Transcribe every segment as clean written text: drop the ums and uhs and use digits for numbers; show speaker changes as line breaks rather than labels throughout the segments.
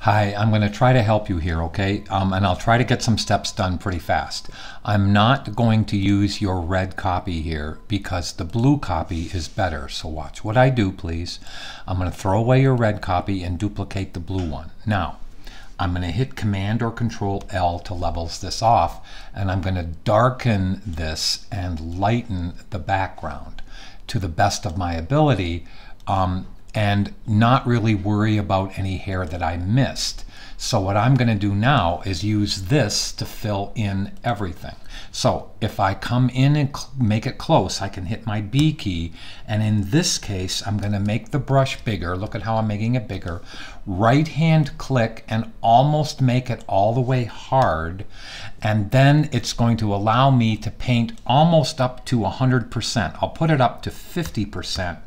Hi, I'm going to try to help you here, okay? And I'll try to get some steps done pretty fast. I'm not going to use your red copy here because the blue copy is better. So watch what I do, please. I'm going to throw away your red copy and duplicate the blue one. Now, I'm going to hit Command or Control L to levels this off, and I'm going to darken this and lighten the background to the best of my ability. And not really worry about any hair that I missed. So what I'm going to do now is use this to fill in everything. So if I come in and make it close, I can hit my B key, and in this case I'm going to make the brush bigger. Look at how I'm making it bigger. Right hand click and almost make it all the way hard, and then it's going to allow me to paint almost up to 100%. I'll put it up to 50%.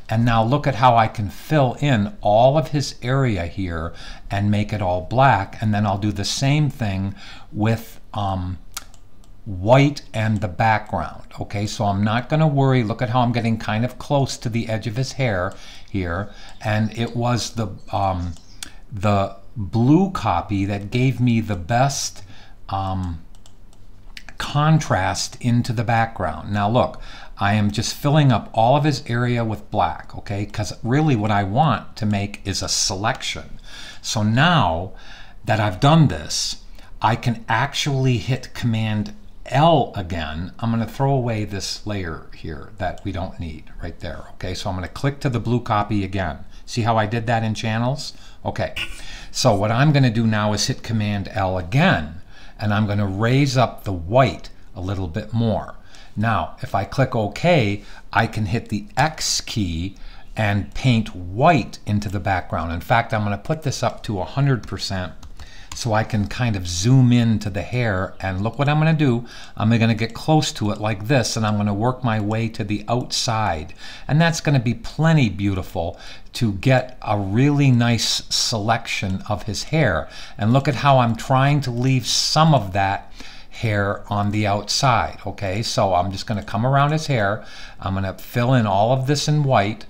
And now look at how I can fill in all of his area here and make it all black. And then I'll do the same thing with white and the background. Okay, so I'm not going to worry. Look at how I'm getting kind of close to the edge of his hair here. And it was the blue copy that gave me the best contrast into the background. Now look, I am just filling up all of his area with black, okay? Because really what I want to make is a selection. So now that I've done this, I can actually hit Command L again. I'm going to throw away this layer here that we don't need right there, okay? So I'm going to click to the blue copy again. See how I did that in channels? Okay, so what I'm going to do now is hit Command L again, and I'm going to raise up the white a little bit more. Now, if I click OK, I can hit the X key and paint white into the background. In fact, I'm going to put this up to 100% so I can kind of zoom in to the hair. And look what I'm going to do. I'm going to get close to it like this, and I'm going to work my way to the outside. And that's going to be plenty beautiful to get a really nice selection of his hair. And look at how I'm trying to leave some of that hair on the outside. Okay, so I'm just going to come around his hair. I'm going to fill in all of this in white.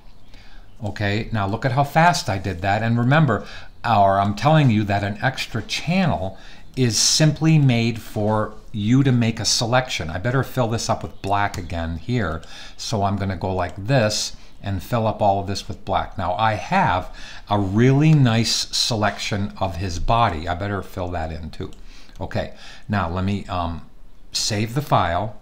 Okay, now look at how fast I did that. And remember, I'm telling you that an extra channel is simply made for you to make a selection. I better fill this up with black again here. So I'm going to go like this and fill up all of this with black. Now I have a really nice selection of his body. I better fill that in too. Okay, now let me save the file,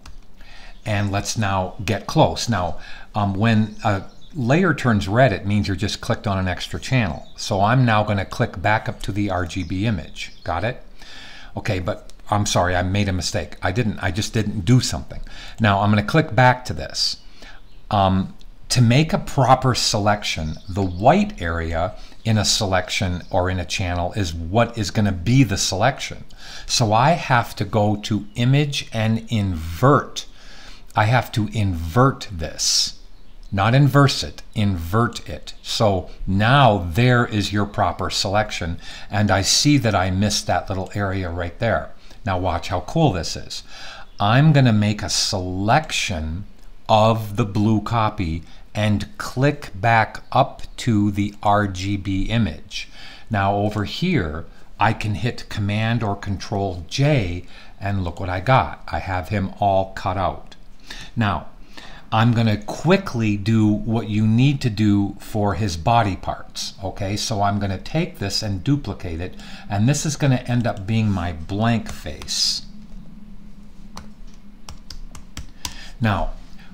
and let's now get close. Now, when a layer turns red, it means you're just clicked on an extra channel. So I'm now going to click back up to the RGB image. Got it? Okay, but I'm sorry, I made a mistake. I just didn't do something. Now I'm going to click back to this. To make a proper selection, the white area in a selection or in a channel is what is going to be the selection. So I have to go to Image and Invert. I have to invert this. Not inverse it, invert it. So now there is your proper selection, and I see that I missed that little area right there. Now watch how cool this is. I'm going to make a selection of the blue copy and click back up to the RGB image. Now over here, I can hit Command or Control J, and look what I got. I have him all cut out. Now, I'm going to quickly do what you need to do for his body parts. Okay, so I'm going to take this and duplicate it, and this is going to end up being my blank face. Now,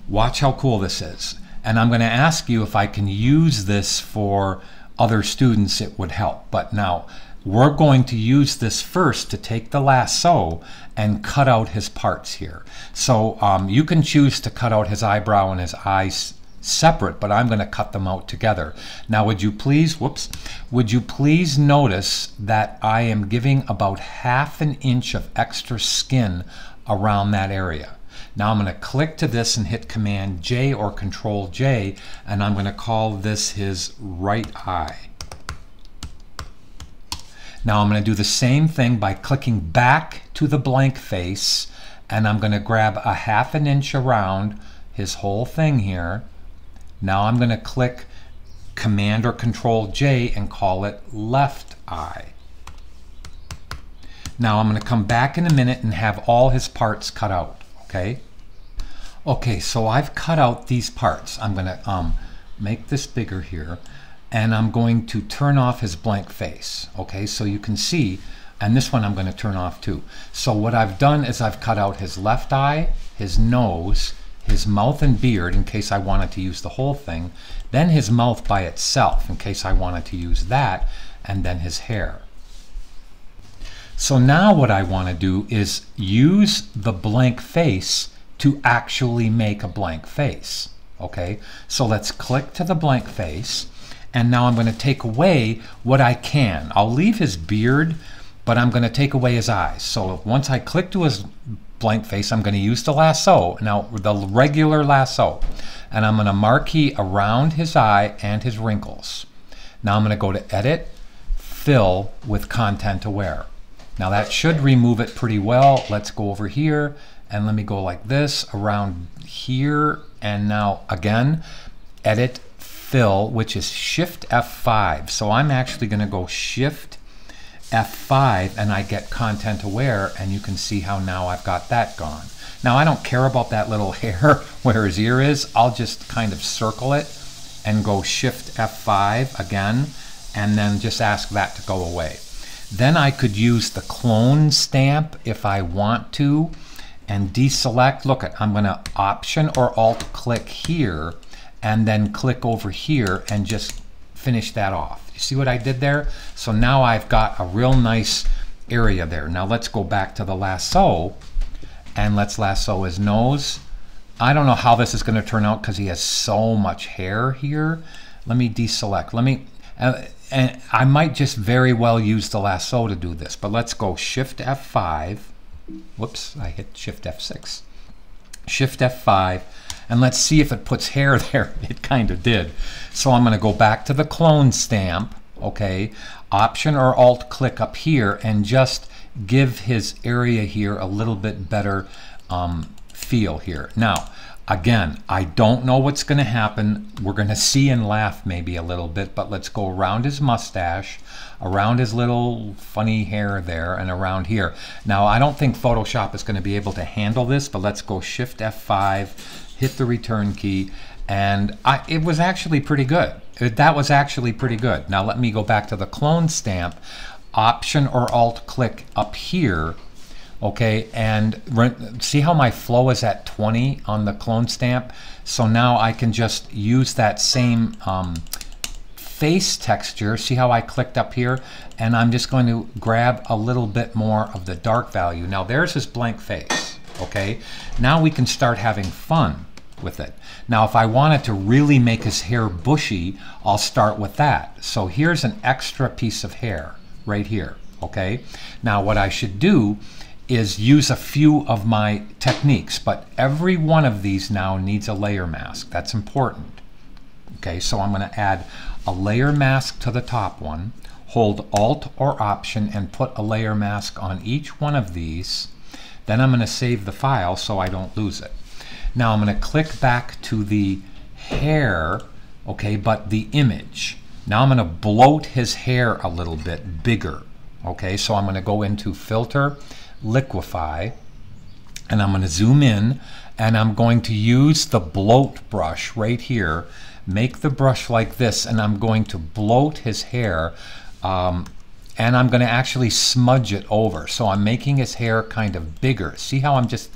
watch how cool this is. And I'm going to ask you if I can use this for other students, it would help. But now we're going to use this first to take the lasso and cut out his parts here. So you can choose to cut out his eyebrow and his eyes separate, but I'm going to cut them out together. Now would you please, would you please notice that I am giving about ½ an inch of extra skin around that area. Now I'm going to click to this and hit Command J or Control J, and I'm going to call this his right eye. Now I'm going to do the same thing by clicking back to the blank face, and I'm going to grab ½ an inch around his whole thing here. Now I'm going to click Command or Control J and call it left eye. Now I'm going to come back in a minute and have all his parts cut out, okay? Okay, so I've cut out these parts. I'm going to make this bigger here, and I'm going to turn off his blank face, okay? So you can see, and this one I'm going to turn off too. So what I've done is I've cut out his left eye, his nose, his mouth and beard in case I wanted to use the whole thing, then his mouth by itself in case I wanted to use that, and then his hair. So now what I want to do is use the blank face to actually make a blank face. Okay, so let's click to the blank face, and now I'm going to take away what I can. I'll leave his beard, but I'm going to take away his eyes. So once I click to his blank face, I'm going to use the lasso, now the regular lasso, and I'm going to marquee around his eye and his wrinkles. Now I'm going to go to Edit, Fill with Content Aware. Now that should remove it pretty well. Let's go over here and let me go like this around here, and now again Edit, Fill, which is Shift F5. So I'm actually going to go Shift F5 and I get Content Aware, and you can see how now I've got that gone. Now I don't care about that little hair where his ear is. I'll just kind of circle it and go Shift F5 again, and then just ask that to go away. Then I could use the clone stamp if I want to and deselect. Look, I'm going to Option or Alt click here and then click over here and just finish that off. You see what I did there? So now I've got a real nice area there. Now let's go back to the lasso and let's lasso his nose. I don't know how this is going to turn out because he has so much hair here. Let me deselect. Let me and I might just very well use the lasso to do this, but let's go Shift F5. Whoops, I hit Shift F6. Shift F5, and let's see if it puts hair there. It kind of did. So I'm going to go back to the clone stamp, okay? Option or Alt click up here and just give his area here a little bit better feel here. Now, again, I don't know what's going to happen. We're going to see and laugh maybe a little bit, but let's go around his mustache, around his little funny hair there, and around here. Now, I don't think Photoshop is going to be able to handle this, but let's go Shift F5, hit the return key, and it was actually pretty good. That was actually pretty good. Now, let me go back to the clone stamp, Option or Alt click up here, okay, and see how my flow is at 20 on the clone stamp? So now I can just use that same face texture. See how I clicked up here? And I'm just going to grab a little bit more of the dark value. Now there's his blank face, okay? Now we can start having fun with it. Now if I wanted to really make his hair bushy, I'll start with that. So here's an extra piece of hair right here, okay? Now what I should do is use a few of my techniques, but every one of these now needs a layer mask. That's important. Okay, so I'm going to add a layer mask to the top one, hold Alt or Option and put a layer mask on each one of these. Then I'm going to save the file so I don't lose it. Now I'm going to click back to the hair, okay, but the image. Now I'm going to bloat his hair a little bit bigger. Okay, so I'm going to go into Filter, Liquify, and I'm going to zoom in, and I'm going to use the bloat brush right here, make the brush like this, and I'm going to bloat his hair, and I'm going to actually smudge it over. So I'm making his hair kind of bigger. See how I'm just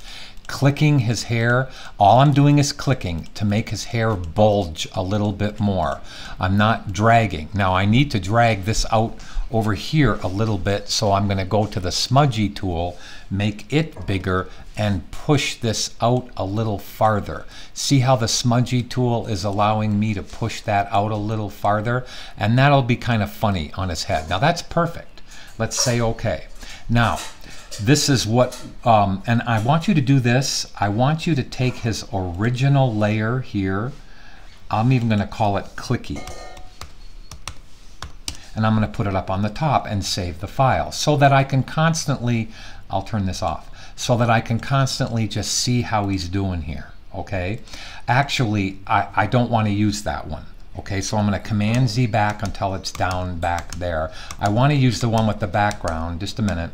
clicking his hair? All I'm doing is clicking to make his hair bulge a little bit more. I'm not dragging. Now I need to drag this out over here a little bit, so I'm going to go to the smudgy tool, make it bigger, and push this out a little farther. See how the smudgy tool is allowing me to push that out a little farther? And that'll be kind of funny on his head. Now that's perfect. Let's say okay. Now this is what, and I want you to do this. I want you to take his original layer here. I'm even going to call it Clicky. And I'm going to put it up on the top and save the file so that I can constantly, I'll turn this off, so that I can constantly just see how he's doing here, okay? Actually, I don't want to use that one, okay? So I'm going to Command Z back until it's down back there. I want to use the one with the background, just a minute.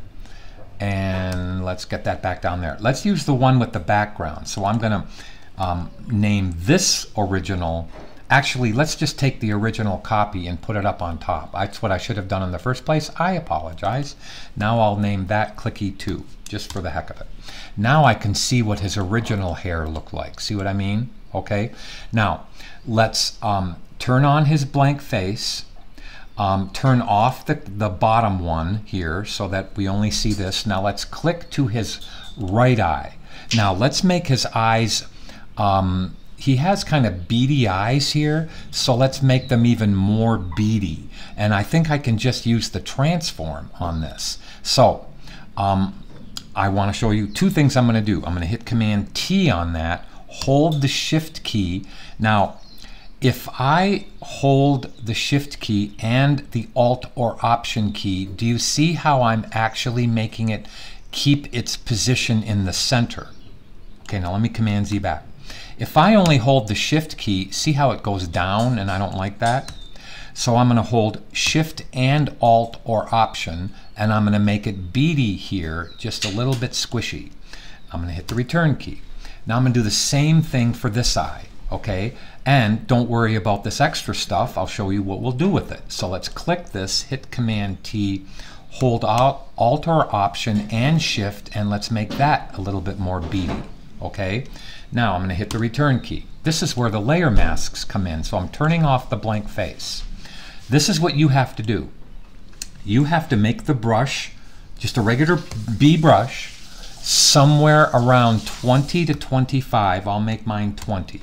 And let's get that back down there. Let's use the one with the background. So I'm going to name this original. Actually, let's just take the original copy and put it up on top. That's what I should have done in the first place. I apologize. Now I'll name that Clicky 2, just for the heck of it. Now I can see what his original hair looked like. See what I mean? Okay. Now, let's turn on his blank face. Turn off the bottom one here so that we only see this. Now let's click to his right eye. Now let's make his eyes, he has kind of beady eyes here, so let's make them even more beady. And I think I can just use the transform on this. So I want to show you two things I'm going to do. I'm going to hit Command T on that, hold the Shift key. Now, if I hold the Shift key and the Alt or Option key, do you see how I'm actually making it keep its position in the center? Okay, now let me Command Z back. If I only hold the Shift key, see how it goes down, and I don't like that? So I'm going to hold Shift and Alt or Option, and I'm going to make it beady here, just a little bit squishy. I'm going to hit the Return key. Now I'm going to do the same thing for this eye. Okay, and don't worry about this extra stuff. I'll show you what we'll do with it. So let's click this, hit Command T, hold Alt or Option and Shift, and let's make that a little bit more beady. Okay, now I'm going to hit the Return key. This is where the layer masks come in. So I'm turning off the blank face. This is what you have to do. You have to make the brush, just a regular B brush, somewhere around 20 to 25. I'll make mine 20.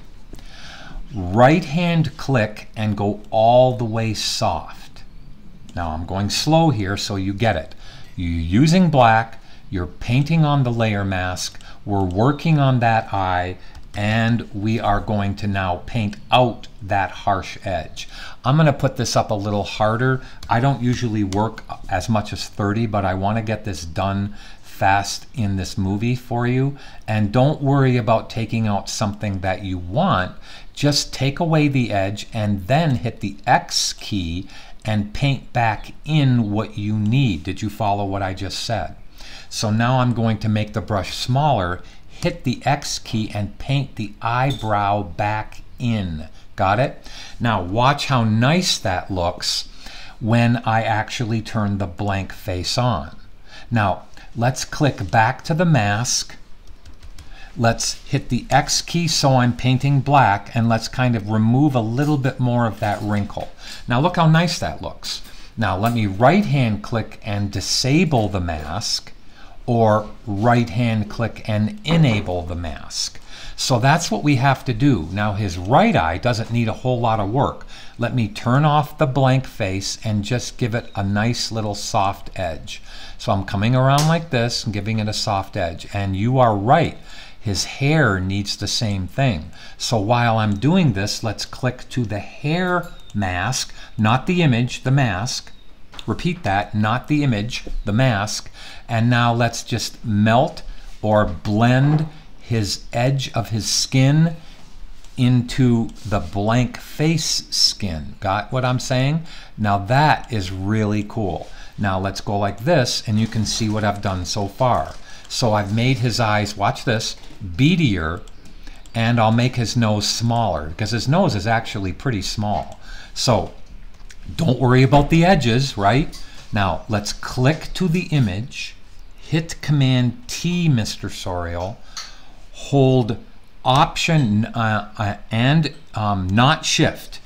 Right hand click and go all the way soft. Now I'm going slow here so you get it. You're using black, you're painting on the layer mask, we're working on that eye, and we are going to now paint out that harsh edge. I'm going to put this up a little harder. I don't usually work as much as 30, but I want to get this done fast in this movie for you. And don't worry about taking out something that you want. Just take away the edge and then hit the X key and paint back in what you need. Did you follow what I just said? So now I'm going to make the brush smaller, hit the X key and paint the eyebrow back in. Got it? Now watch how nice that looks when I actually turn the blank face on. Now let's click back to the mask. Let's hit the X key so I'm painting black, and let's kind of remove a little bit more of that wrinkle. Now look how nice that looks. Now let me right hand click and disable the mask, or right hand click and enable the mask. So that's what we have to do. Now his right eye doesn't need a whole lot of work. Let me turn off the blank face and just give it a nice little soft edge. So I'm coming around like this and giving it a soft edge. And you are right. His hair needs the same thing. So while I'm doing this, let's click to the hair mask, not the image, the mask. Repeat that, not the image, the mask. And now let's just melt or blend his edge of his skin into the blank face skin. Got what I'm saying? Now that is really cool. Now let's go like this and you can see what I've done so far. So I've made his eyes, watch this, beadier, and I'll make his nose smaller because his nose is actually pretty small. So don't worry about the edges, right? Now let's click to the image, hit Command T, Mr. Sorial, hold Option and not Shift.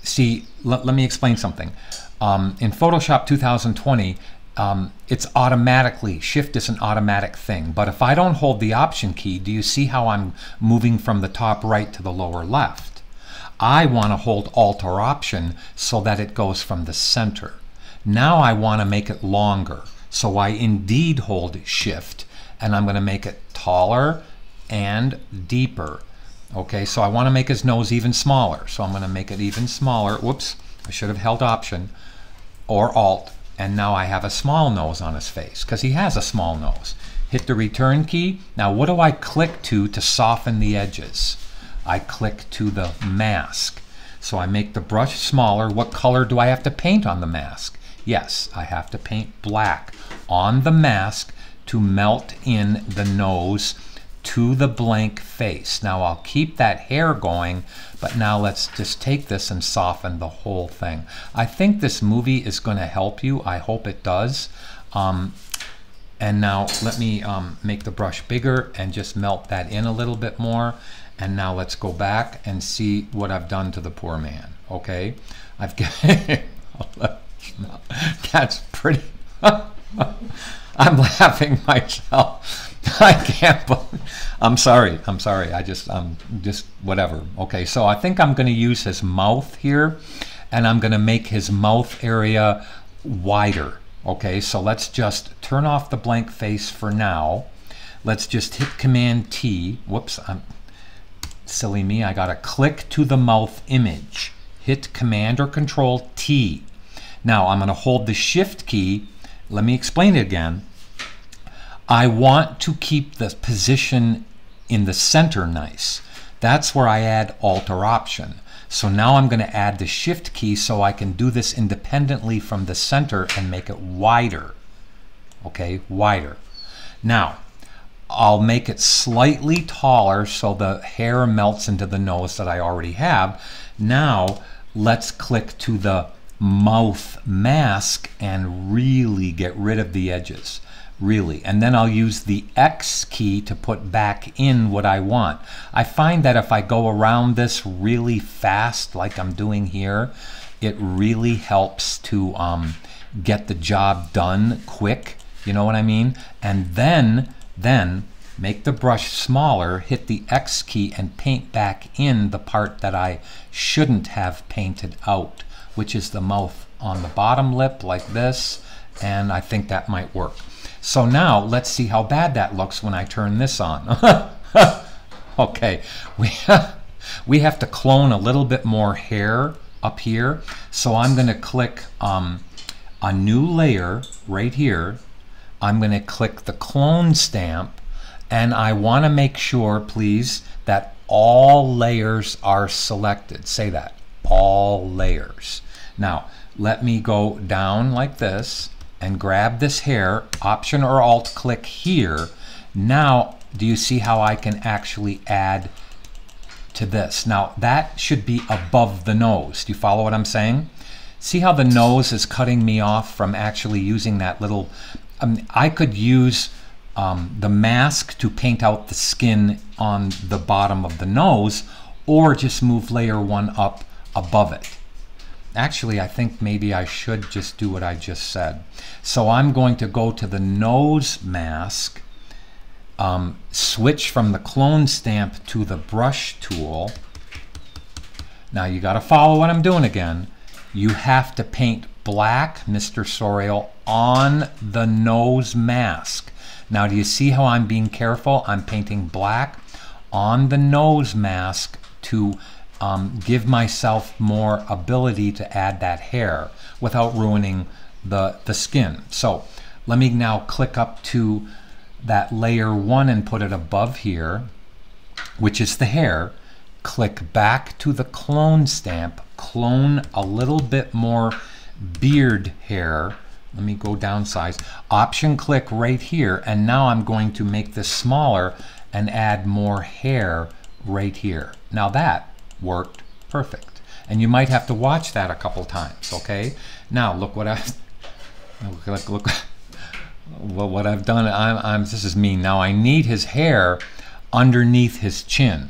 See, let me explain something. In Photoshop 2020, it's automatically, Shift is an automatic thing. But if I don't hold the Option key, do you see how I'm moving from the top right to the lower left? I want to hold Alt or Option so that it goes from the center. Now I want to make it longer. So I indeed hold Shift, and I'm going to make it taller and deeper. Okay, so I want to make his nose even smaller. So I'm going to make it even smaller. Whoops, I should have held Option or Alt. And now I have a small nose on his face because he has a small nose. Hit the Return key. Now what do I click to soften the edges? I click to the mask. So I make the brush smaller. What color do I have to paint on the mask? Yes, I have to paint black on the mask to melt in the nose to the blank face. Now I'll keep that hair going, but now let's just take this and soften the whole thing. I think this movie is going to help you. I hope it does. And now let me make the brush bigger and just melt that in a little bit more. And now let's go back and see what I've done to the poor man. Okay, I've that's pretty. I'm laughing myself. I can't believe. I'm sorry. I just whatever. Okay, so I think I'm going to use his mouth here, and I'm going to make his mouth area wider. Okay, so let's just turn off the blank face for now. Let's just hit Command T. Whoops, I'm silly me. I got to click to the mouth image. Hit Command or Control T. Now I'm going to hold the Shift key. Let me explain it again. I want to keep the position in the center nice. That's where I add Alter Option. So now I'm going to add the Shift key so I can do this independently from the center and make it wider. Okay, wider. Now, I'll make it slightly taller so the hair melts into the nose that I already have. Now, let's click to the mouth mask and really get rid of the edges. Really. And then I'll use the X key to put back in what I want. I find that if I go around this really fast like I'm doing here, it really helps to get the job done quick. You know what I mean? And then make the brush smaller, hit the X key and paint back in the part that I shouldn't have painted out, which is the mouth on the bottom lip like this, and I think that might work. So now let's see how bad that looks when I turn this on. Okay, we have to clone a little bit more hair up here. So I'm going to click a new layer right here. I'm going to click the clone stamp, and I want to make sure, please, that all layers are selected. Say that, all layers. Now let me go down like this and grab this hair, Option or Alt click here. Now, do you see how I can actually add to this? Now, that should be above the nose. Do you follow what I'm saying? See how the nose is cutting me off from actually using that little... I could use the mask to paint out the skin on the bottom of the nose, or just move layer 1 up above it. Actually, I think maybe I should just do what I just said. So I'm going to go to the nose mask, switch from the clone stamp to the brush tool. Now you got to follow what I'm doing again. You have to paint black, Mr. Sorial, on the nose mask. Now do you see how I'm being careful? I'm painting black on the nose mask to give myself more ability to add that hair without ruining the skin. So let me now click up to that layer 1 and put it above here, which is the hair. Click back to the clone stamp, clone a little bit more beard hair. Let me go downsize. Option click right here, and now I'm going to make this smaller and add more hair right here. Now that worked perfect, and you might have to watch that a couple times. Okay, now look what look what I've done. This is me. Now I need his hair underneath his chin.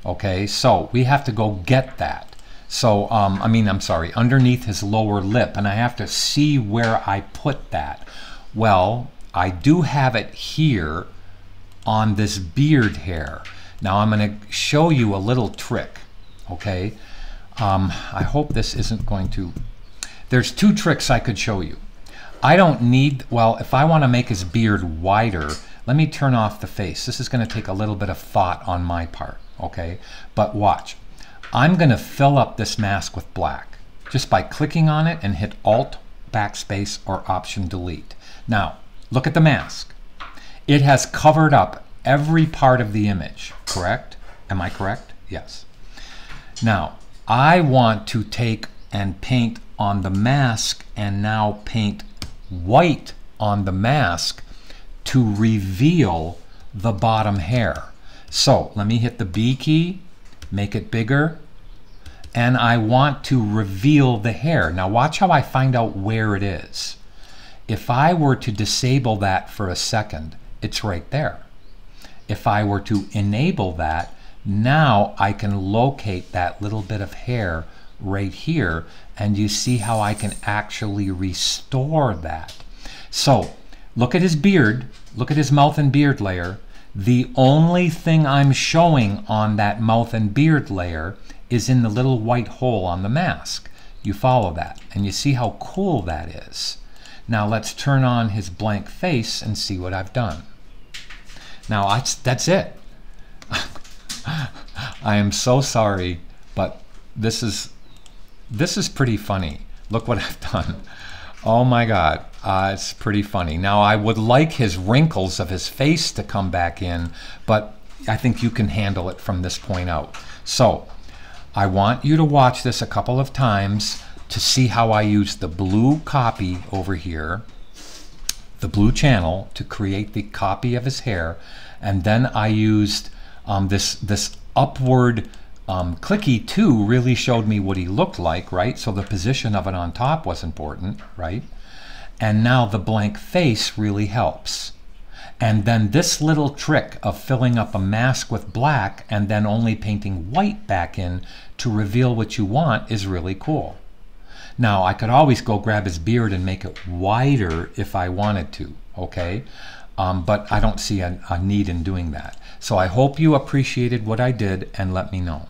Okay, so we have to go get that. So I'm sorry, underneath his lower lip, and I have to see where I put that. Well, I do have it here on this beard hair. Now I'm going to show you a little trick. Okay, I hope this isn't going to... There's 2 tricks I could show you. I don't need... Well, if I want to make his beard wider, let me turn off the face. This is going to take a little bit of thought on my part. Okay, but watch. I'm going to fill up this mask with black just by clicking on it and hit Alt, Backspace, or Option Delete. Now, look at the mask. It has covered up every part of the image, correct? Am I correct? Yes. Now, I want to take and paint on the mask and now paint white on the mask to reveal the bottom hair. So let me hit the B key, make it bigger, and I want to reveal the hair. Now watch how I find out where it is. If I were to disable that for a second, it's right there. If I were to enable that, now I can locate that little bit of hair right here, and you see how I can actually restore that. So look at his beard, look at his mouth and beard layer. The only thing I'm showing on that mouth and beard layer is in the little white hole on the mask. You follow that, and you see how cool that is. Now let's turn on his blank face and see what I've done. Now that's it. I am so sorry, but this is pretty funny. Look what I've done. Oh my God, it's pretty funny. Now I would like his wrinkles of his face to come back in, but I think you can handle it from this point out. So I want you to watch this a couple of times to see how I use the blue copy over here, the blue channel, to create the copy of his hair, and then I used this upward clicky 2 really showed me what he looked like, right? So the position of it on top was important, right? And now the blank face really helps. And then this little trick of filling up a mask with black and then only painting white back in to reveal what you want is really cool. Now I could always go grab his beard and make it wider if I wanted to, okay? But I don't see a need in doing that. So I hope you appreciated what I did, and let me know.